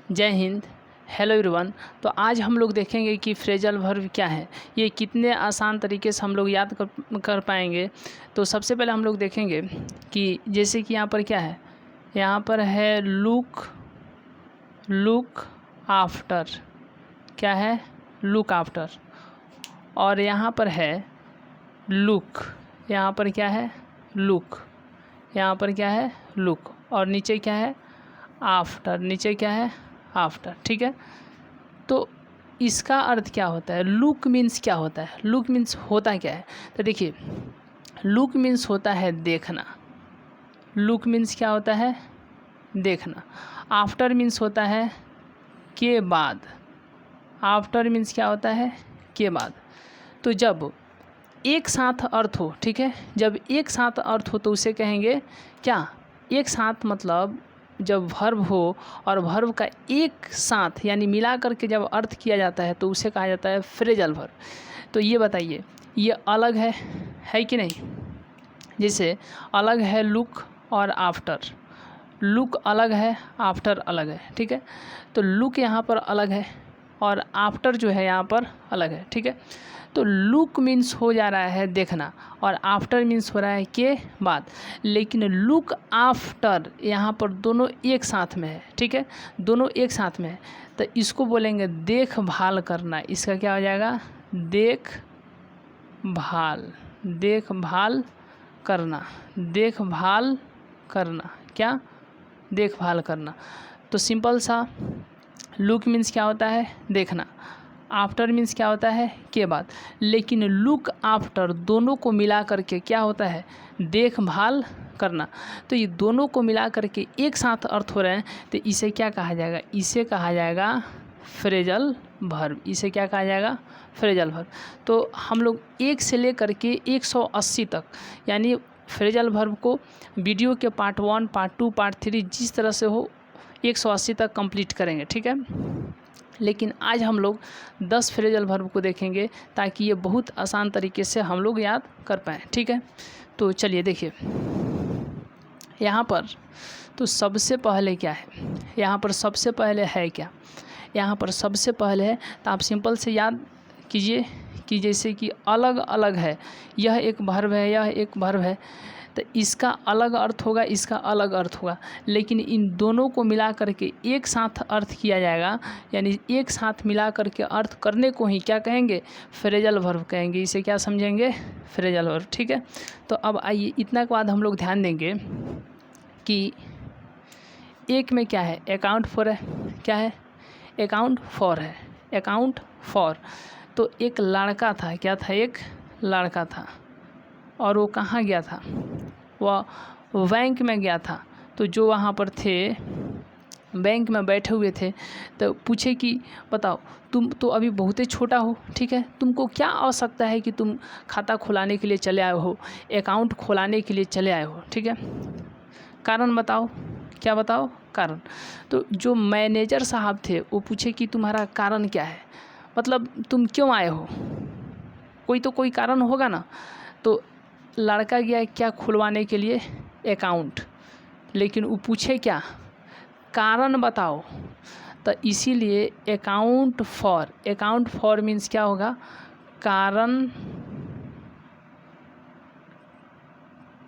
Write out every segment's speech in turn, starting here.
जय Hind. Hello everyone. तो आज हम लोग देखेंगे कि फ्रेजल वर्ब क्या है, ये कितने आसान तरीके से हम लोग याद कर पाएंगे। तो सबसे पहले हम लोग देखेंगे कि जैसे कि यहाँ पर क्या है, यहाँ पर है लुक आफ्टर। क्या है? Look after. और यहाँ पर है लुक, यहाँ पर क्या है? लुक। यहाँ पर क्या है? लुक। और नीचे क्या है? आफ्टर। नीचे क्या है? आफ्टर। ठीक है। तो इसका अर्थ क्या होता है? लुक मीन्स क्या होता है? लुक मीन्स होता क्या है? तो देखिए, लुक मीन्स होता है देखना। लुक मीन्स क्या होता है? देखना। आफ्टर मीन्स होता है के बाद। आफ्टर मीन्स क्या होता है? के बाद। तो जब एक साथ अर्थ हो, ठीक है, जब एक साथ अर्थ हो तो उसे कहेंगे क्या? एक साथ मतलब जब वर्ब हो और वर्ब का एक साथ यानी मिला करके जब अर्थ किया जाता है तो उसे कहा जाता है फ्रेजल वर्ब। तो ये बताइए, ये अलग है कि नहीं? जैसे अलग है लुक और आफ्टर। लुक अलग है, आफ्टर अलग है। ठीक है। तो लुक यहाँ पर अलग है और आफ्टर जो है यहाँ पर अलग है। ठीक है। तो लुक मीन्स हो जा रहा है देखना और आफ्टर मीन्स हो रहा है के बाद। लेकिन लुक आफ्टर यहाँ पर दोनों एक साथ में है। ठीक है, दोनों एक साथ में है। तो इसको बोलेंगे देखभाल करना। इसका क्या हो जाएगा? देखभाल। देखभाल करना। देखभाल करना। क्या? देखभाल करना। तो सिंपल सा लुक मीन्स क्या होता है? देखना। आफ्टर मीन्स क्या होता है? के बाद। लेकिन लुक आफ्टर दोनों को मिला करके क्या होता है? देखभाल करना। तो ये दोनों को मिला करके एक साथ अर्थ हो रहे हैं तो इसे क्या कहा जाएगा? इसे कहा जाएगा फ्रेजल वर्ब। इसे क्या कहा जाएगा? Phrasal verb. तो हम लोग 1 से लेकर के 180 तक यानी फ्रेजल वर्ब को वीडियो के पार्ट 1, पार्ट 2, पार्ट 3 जिस तरह से हो 180 तक कंप्लीट करेंगे। ठीक है। लेकिन आज हम लोग 10 फ्रेजल वर्ब को देखेंगे ताकि ये बहुत आसान तरीके से हम लोग याद कर पाएँ। ठीक है। तो चलिए देखिए, यहाँ पर तो सबसे पहले क्या है? यहाँ पर सबसे पहले है क्या? यहाँ पर सबसे पहले है तो आप सिंपल से याद कीजिए कि जैसे कि अलग अलग है, यह एक वर्ब है, यह एक वर्ब है, तो इसका अलग अर्थ होगा, इसका अलग अर्थ होगा। लेकिन इन दोनों को मिला करके एक साथ अर्थ किया जाएगा, यानी एक साथ मिला करके अर्थ करने को ही क्या कहेंगे? फ्रेजल वर्ब कहेंगे। इसे क्या समझेंगे? Phrasal verb. ठीक है। तो अब आइए, इतना के बाद हम लोग ध्यान देंगे कि एक में क्या है? अकाउंट फॉर है। क्या है? अकाउंट फॉर है। Account for. तो एक लड़का था। क्या था? एक लड़का था और वो कहाँ गया था? वह बैंक में गया था। तो जो वहाँ पर थे, बैंक में बैठे हुए थे, तो पूछे कि बताओ, तुम तो अभी बहुत ही छोटा हो, ठीक है, तुमको क्या आवश्यकता है कि तुम खाता खुलाने के लिए चले आए हो, अकाउंट खुलाने के लिए चले आए हो? ठीक है, कारण बताओ। क्या बताओ? कारण। तो जो मैनेजर साहब थे वो पूछे कि तुम्हारा कारण क्या है, मतलब तुम क्यों आए हो? कोई तो कोई कारण होगा ना। तो लड़का गया क्या खुलवाने के लिए? अकाउंट। लेकिन वो पूछे क्या? कारण बताओ। तो इसीलिए account for. Account for means क्या होगा? कारण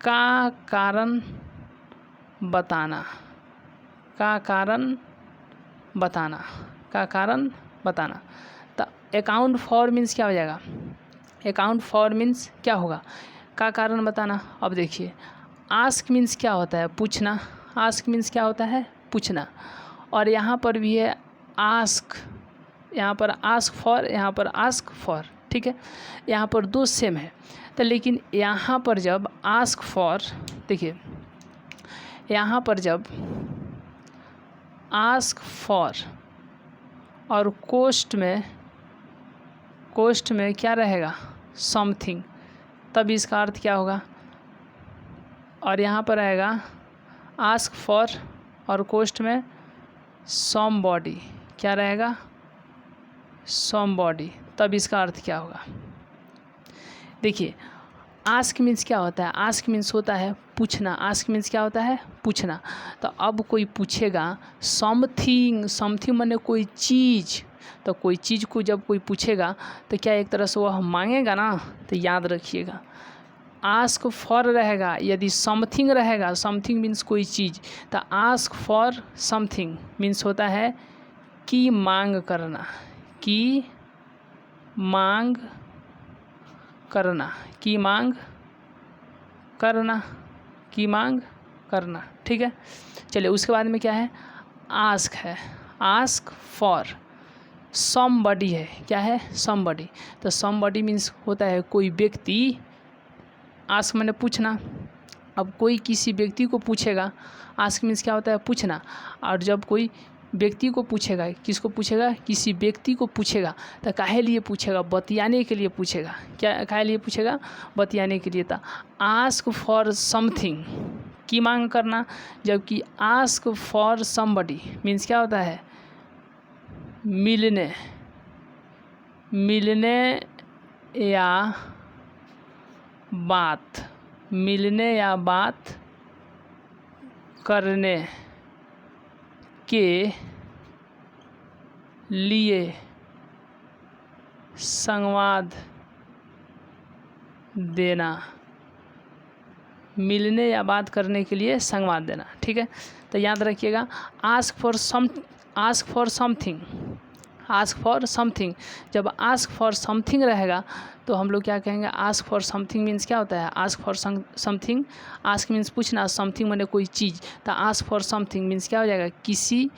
का कारण बताना। का कारण बताना। का कारण बताना। तो अकाउंट फॉर मीन्स क्या हो जाएगा? अकाउंट फॉर मीन्स क्या होगा? का कारण बताना। अब देखिए, आस्क मीन्स क्या होता है? पूछना। आस्क मीन्स क्या होता है? पूछना। और यहाँ पर भी है आस्क। यहाँ पर आस्क फॉर, यहाँ पर आस्क फॉर। ठीक है, यहाँ पर दो सेम है। तो लेकिन यहाँ पर जब आस्क फॉर, देखिए यहाँ पर जब आस्क फॉर और कोस्ट में क्या रहेगा? समथिंग, तब इसका अर्थ क्या होगा? और यहाँ पर आएगा आस्क फॉर और कोस्ट में समबॉडी। क्या रहेगा? समबॉडी, तब इसका अर्थ क्या होगा? देखिए, आस्क मीन्स क्या होता है? आस्क मीन्स होता है पूछना। आस्क मीन्स क्या होता है? पूछना। तो अब कोई पूछेगा समथिंग, समथिंग माने कोई चीज़। तो कोई चीज़ को जब कोई पूछेगा तो क्या एक तरह से वह मांगेगा ना? तो याद रखिएगा आस्क फॉर रहेगा, यदि समथिंग रहेगा, समथिंग मीन्स कोई चीज़, तो आस्क फॉर समथिंग मीन्स होता है कि मांग करना, कि मांग करना, की मांग करना, की मांग करना। ठीक है, चलिए उसके बाद में क्या है? आस्क है। आस्क फॉर समबडी है। क्या है? समबडी। तो समबडी मीन्स होता है कोई व्यक्ति। आस्क मैंने पूछना। अब कोई किसी व्यक्ति को पूछेगा, आस्क मीन्स क्या होता है? पूछना। और जब कोई व्यक्ति को पूछेगा, किसको पूछेगा? किसी व्यक्ति को पूछेगा। तो काहे लिए पूछेगा? बतियाने के लिए पूछेगा। क्या काहे लिए पूछेगा? बतियाने के लिए। था आस्क फॉर समथिंग, की मांग करना, जबकि आस्क फॉर समबडी मीन्स क्या होता है? मिलने, मिलने या बात, मिलने या बात करने के लिए संवाद देना, मिलने या बात करने के लिए संवाद देना। ठीक है, तो याद रखिएगा ask for something, ask for something. जब आस्क फॉर समथिंग रहेगा तो हम लोग क्या कहेंगे? आस्क फॉर समथिंग मीन्स क्या होता है? Ask for something, ask means पूछना, समथिंग माने कोई चीज़। तो आस्क फॉर समथिंग मीन्स क्या हो जाएगा? किसी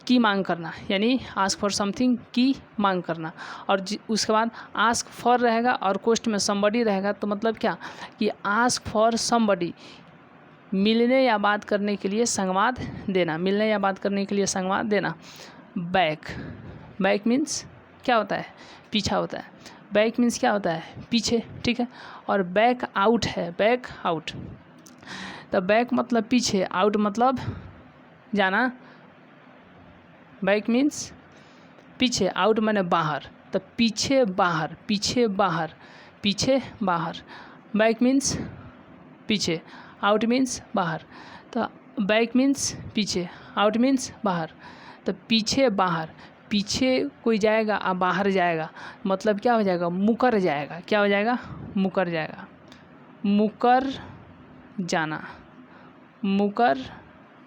की मांग करना, यानी आस्क फॉर समथिंग की मांग करना। और उसके बाद आस्क फॉर रहेगा और कोष्ट में समबडी रहेगा। तो मतलब क्या कि आस्क फॉर समबडी, मिलने या बात करने के लिए संवाद देना, मिलने या बात करने के लिए संवाद देना। बैक, बैक मीन्स क्या होता है? पीछा होता है। बैक मीन्स क्या होता है? पीछे। ठीक है, और बैक आउट है, बैक आउट। तो बैक मतलब पीछे, आउट मतलब जाना। बैक मीन्स पीछे, आउट माने बाहर। तो पीछे बाहर, पीछे बाहर, पीछे बाहर। बैक मीन्स पीछे, आउट मीन्स बाहर। तो बैक मीन्स पीछे, आउट मीन्स बाहर। तो पीछे बाहर, पीछे कोई जाएगा और बाहर जाएगा, मतलब क्या हो जाएगा? मुकर जाएगा। क्या हो जाएगा? मुकर जाएगा। मुकर जाना, मुकर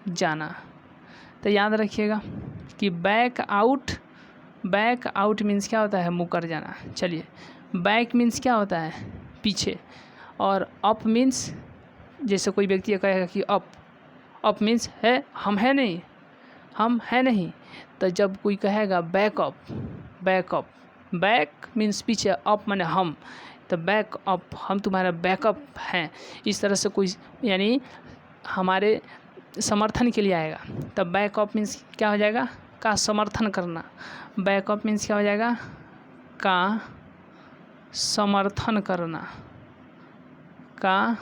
जाना। तो याद रखिएगा कि back out, back out means क्या होता है? मुकर जाना। चलिए, बैक मीन्स क्या होता है? पीछे। और अप मीन्स, जैसे कोई व्यक्ति कहेगा कि अप मीन्स है, हम है नहीं, हम है नहीं। तो जब कोई कहेगा बैकअप, बैकअप, बैक मीन्स पीछे, अप माने हम, तो बैकअप, हम तुम्हारा बैकअप हैं। इस तरह से कोई यानी हमारे समर्थन के लिए आएगा। तब बैकअप मीन्स क्या हो जाएगा? का समर्थन करना। बैकअप मीन्स क्या हो जाएगा? का समर्थन करना, का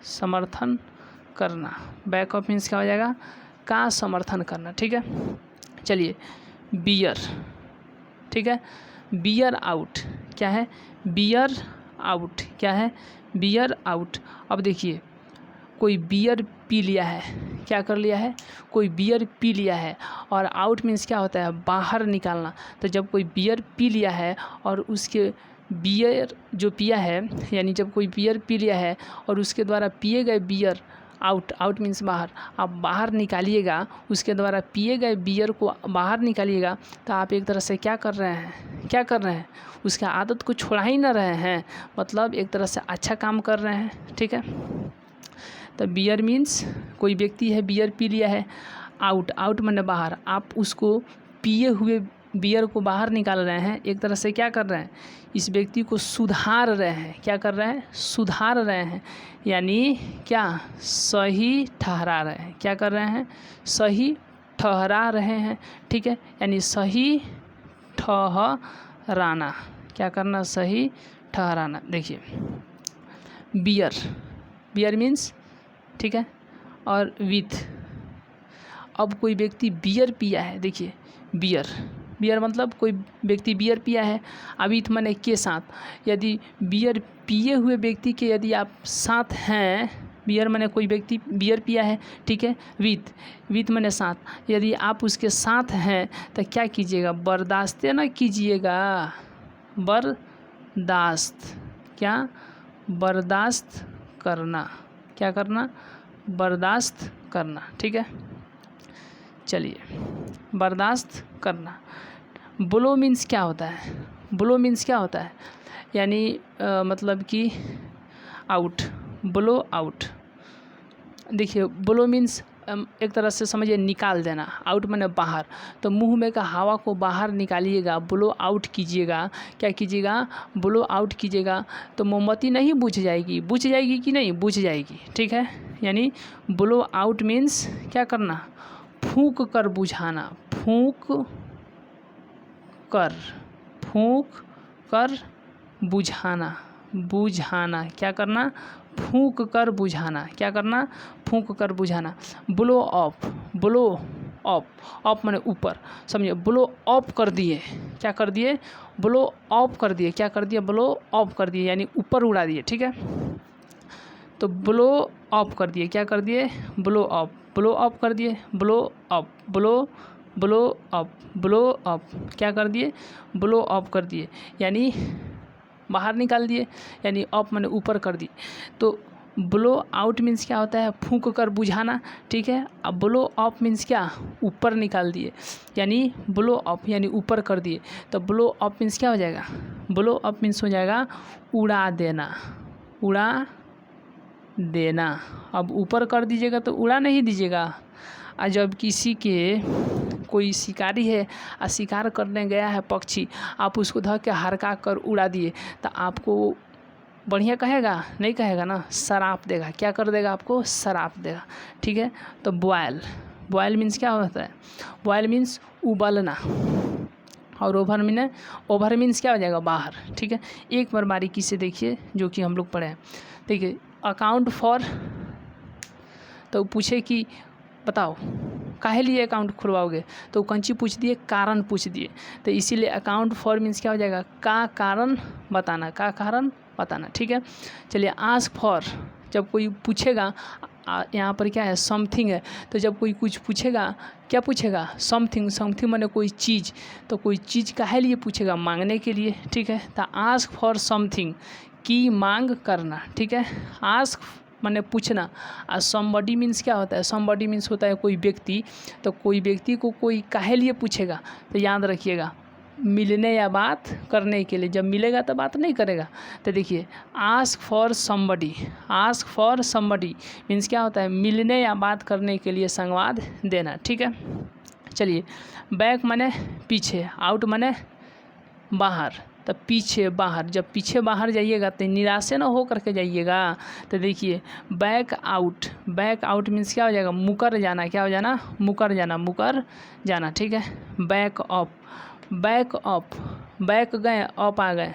समर्थन करना। बैकअप मीन्स क्या हो जाएगा? का समर्थन करना। ठीक है, चलिए बियर। ठीक है, बियर आउट क्या है? बियर आउट क्या है? Beer out. अब देखिए कोई बियर पी लिया है, क्या कर लिया है? कोई बियर पी लिया है। और आउट मीन्स क्या होता है? बाहर निकालना। तो जब कोई बियर पी लिया है और उसके बियर जो पिया है, यानी जब कोई बियर पी लिया है और उसके द्वारा पिए गए बियर, आउट, आउट मीन्स बाहर, आप बाहर निकालिएगा, उसके द्वारा पिए गए बियर को बाहर निकालिएगा, तो आप एक तरह से क्या कर रहे हैं? क्या कर रहे हैं? उसके आदत को छोड़ा ही ना रहे हैं, मतलब एक तरह से अच्छा काम कर रहे हैं। ठीक है, तो बियर मीन्स कोई व्यक्ति है, बियर पी लिया है। आउट, आउट माने बाहर, आप उसको पिए हुए बियर को बाहर निकाल रहे हैं। एक तरह से क्या कर रहे हैं? इस व्यक्ति को सुधार रहे हैं। क्या कर रहे हैं? सुधार रहे हैं, यानी क्या? सही ठहरा रहे हैं। क्या कर रहे हैं? सही ठहरा रहे हैं। ठीक है, यानी सही ठहराना। क्या करना? सही ठहराना। देखिए बियर, बियर मीन्स, ठीक है, और विथ। अब कोई व्यक्ति बियर पिया है, देखिए बियर, बियर मतलब कोई व्यक्ति बियर पिया है। विथ माने के साथ। यदि बियर पिए हुए व्यक्ति के यदि आप साथ हैं, बियर माने कोई व्यक्ति बियर पिया है, ठीक है। विथ माने साथ। यदि आप उसके साथ हैं तो क्या कीजिएगा, बर्दाश्त ना कीजिएगा, बर्दाश्त। क्या, बर्दाश्त करना। क्या करना, बर्दाश्त करना, ठीक है। चलिए, बर्दाश्त करना। ब्लो मीन्स क्या होता है, ब्लो मीन्स क्या होता है, यानी मतलब कि आउट, ब्लो आउट। देखिए, ब्लो मीन्स एक तरह से समझिए निकाल देना, आउट माने बाहर। तो मुंह में का हवा को बाहर निकालिएगा, ब्लो आउट कीजिएगा। क्या कीजिएगा, ब्लो आउट कीजिएगा। तो मोमबत्ती नहीं बुझ जाएगी, बुझ जाएगी कि नहीं, बुझ जाएगी, ठीक है। यानी ब्लो आउट मीन्स क्या करना, फूंक कर बुझाना, फूंक कर बुझाना, बुझाना। क्या करना, फूंक कर बुझाना। क्या करना, फूंक कर बुझाना। Blow of, blow of, of माने ऊपर, समझिए। ब्लो ऑफ कर दिए, क्या कर दिए, ब्लो ऑफ कर दिए। क्या कर दिए, ब्लो ऑफ कर दिए, यानी ऊपर उड़ा दिए, ठीक है। तो ब्लो ऑफ कर दिए, क्या कर दिए, ब्लो ऑफ, ब्लो ऑफ कर दिए, blow of, blow of, blow of. क्या कर दिए, ब्लो ऑफ कर दिए, यानी बाहर निकाल दिए, यानी ऑफ माने ऊपर कर दिए। तो ब्लो आउट मीन्स क्या होता है, फूंक कर बुझाना, ठीक है। अब ब्लो ऑफ मीन्स क्या, ऊपर निकाल दिए, यानी ब्लो ऑफ यानी ऊपर कर दिए। तो ब्लो ऑफ मीन्स क्या हो जाएगा, ब्लो ऑफ मीन्स हो जाएगा उड़ा देना, उड़ा देना। अब ऊपर कर दीजिएगा तो उड़ा नहीं दीजिएगा। जब किसी के कोई शिकारी है और शिकार करने गया है पक्षी, आप उसको धर के हरका कर उड़ा दिए तो आपको बढ़िया कहेगा, नहीं कहेगा ना, शराप देगा। क्या कर देगा, आपको शराप देगा, ठीक है। तो बॉयल, बॉयल मीन्स क्या होता है, बॉयल मीन्स उबलना, और ओवर मीन्स क्या हो जाएगा, बाहर, ठीक है। एक बार बारीकी से देखिए जो कि हम लोग पढ़े हैं। देखिए, अकाउंट फॉर, तो पूछे कि बताओ काहे लिए अकाउंट खुलवाओगे, तो कंची पूछ दिए, कारण पूछ दिए। तो इसीलिए अकाउंट फॉर मीन्स क्या हो जाएगा, का कारण बताना, का कारण बताना, ठीक है। चलिए, आस्क फॉर, जब कोई पूछेगा, यहाँ पर क्या है, समथिंग है। तो जब कोई कुछ पूछेगा, क्या पूछेगा, समथिंग, समथिंग माने कोई चीज़। तो कोई चीज़ काहे लिए पूछेगा, मांगने के लिए, ठीक है। तो आस्क फॉर समथिंग, की मांग करना, ठीक है। आस्क माने पूछना। और समबडी मीन्स क्या होता है, समबडी मीन्स होता है कोई व्यक्ति। तो कोई व्यक्ति को कोई काहे लिए पूछेगा, तो याद रखिएगा, मिलने या बात करने के लिए। जब मिलेगा तो बात नहीं करेगा। तो देखिए, ask for somebody, ask for somebody means क्या होता है, मिलने या बात करने के लिए संवाद देना, ठीक है। चलिए, बैक माने पीछे, आउट माने बाहर। तो पीछे बाहर, जब पीछे बाहर जाइएगा तो निराश ना हो करके जाइएगा। तो देखिए, back out, back out means क्या हो जाएगा, मुकर जाना। क्या हो जाना, मुकर जाना, मुकर जाना, ठीक है। Back of, back of, back गए, ऑफ आ गए,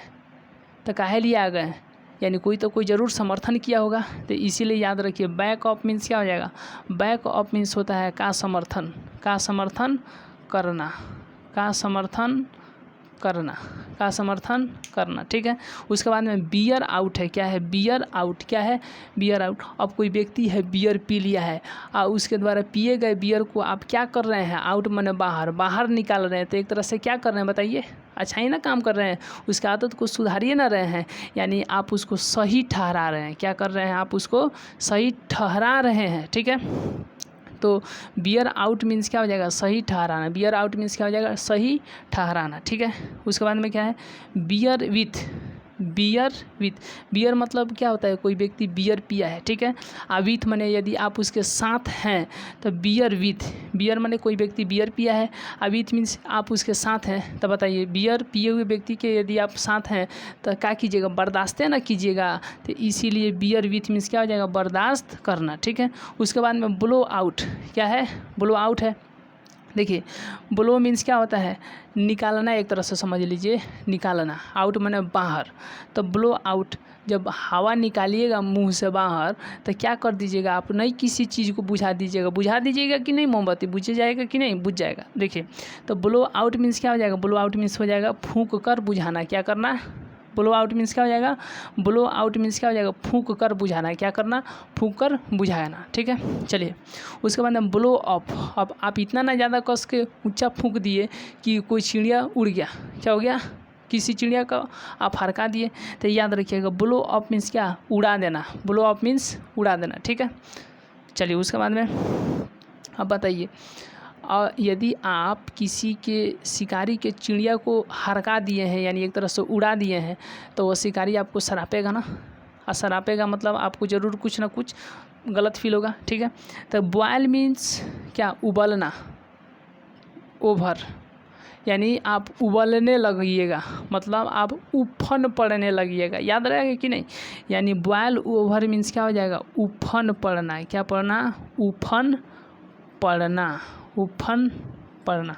तो काहे लिए आ गए, यानी कोई तो कोई ज़रूर समर्थन किया होगा। तो इसीलिए याद रखिए, बैक ऑफ मीन्स क्या हो जाएगा, बैक ऑफ मीन्स होता है का समर्थन, का समर्थन करना, का समर्थन करना, का समर्थन करना, ठीक है। उसके बाद में बियर आउट है, क्या है, बियर आउट, क्या है, बियर आउट। अब कोई व्यक्ति है बियर पी लिया है और उसके द्वारा पिए गए बियर को आप क्या कर रहे हैं, आउट माने बाहर, बाहर निकाल रहे हैं। तो एक तरह से क्या कर रहे हैं बताइए, अच्छा ही ना काम कर रहे हैं, उसकी आदत को सुधारिए ना रहे हैं, यानी आप उसको सही ठहरा रहे हैं। क्या कर रहे हैं, आप उसको सही ठहरा रहे हैं, ठीक है। तो बियर आउट मीन्स क्या हो जाएगा, सही ठहराना। बियर आउट मीन्स क्या हो जाएगा, सही ठहराना, ठीक है। उसके बाद में क्या है, bear with, bear with, bear मतलब क्या होता है, कोई व्यक्ति बियर पिया है, ठीक है। विथ माने यदि आप उसके साथ हैं, तो बियर विथ, बियर माने कोई व्यक्ति बियर पिया है, विथ मीन्स आप उसके साथ हैं। तो बताइए, बियर पिए हुए व्यक्ति के यदि आप साथ हैं तो क्या कीजिएगा, बर्दाश्त ना कीजिएगा। तो इसीलिए बियर विथ मीन्स क्या हो जाएगा, बर्दाश्त करना, ठीक है। उसके बाद में ब्लो आउट, क्या है, ब्लो आउट है। देखिए ब्लो मीन्स क्या होता है, निकालना, एक तरह से समझ लीजिए निकालना। आउट माने बाहर, तो ब्लो आउट, जब हवा निकालिएगा मुंह से बाहर तो क्या कर दीजिएगा आप, नहीं किसी चीज़ को बुझा दीजिएगा कि नहीं, मोमबत्ती बुझ जाएगा कि नहीं, बुझ जाएगा। देखिए तो ब्लो आउट मीन्स क्या हो जाएगा, ब्लो आउट मीन्स हो जाएगा फूंक कर बुझाना। क्या करना, ब्लो आउट मीन्स क्या हो जाएगा, ब्लो आउट मीन्स क्या हो जाएगा, फूंक कर बुझाना। क्या करना, फूंक कर बुझाना। ठीक है, चलिए उसके बाद हम ब्लो अप। अब आप इतना ना ज़्यादा कस के ऊंचा फूंक दिए कि कोई चिड़िया उड़ गया, क्या हो गया, किसी चिड़िया का आप हरका दिए। तो याद रखिएगा ब्लो अप मीन्स क्या, उड़ा देना। ब्लो अप मीन्स उड़ा देना। ठीक है, चलिए उसके बाद में अब बताइए, और यदि आप किसी के शिकारी के चिड़िया को हरका दिए हैं, यानी एक तरह से उड़ा दिए हैं, तो वो शिकारी आपको सरापेगा ना, और सरापेगा मतलब आपको ज़रूर कुछ ना कुछ गलत फील होगा। ठीक है, तो बॉयल मीन्स क्या, उबलना, ओवर, यानी आप उबलने लगिएगा, मतलब आप उफन पड़ने लगिएगा। याद रहेगा कि नहीं, यानी बॉयल ओवर मीन्स क्या हो जाएगा, उफन पड़ना। क्या पड़ना, उफन पड़ना, उफन पड़ना।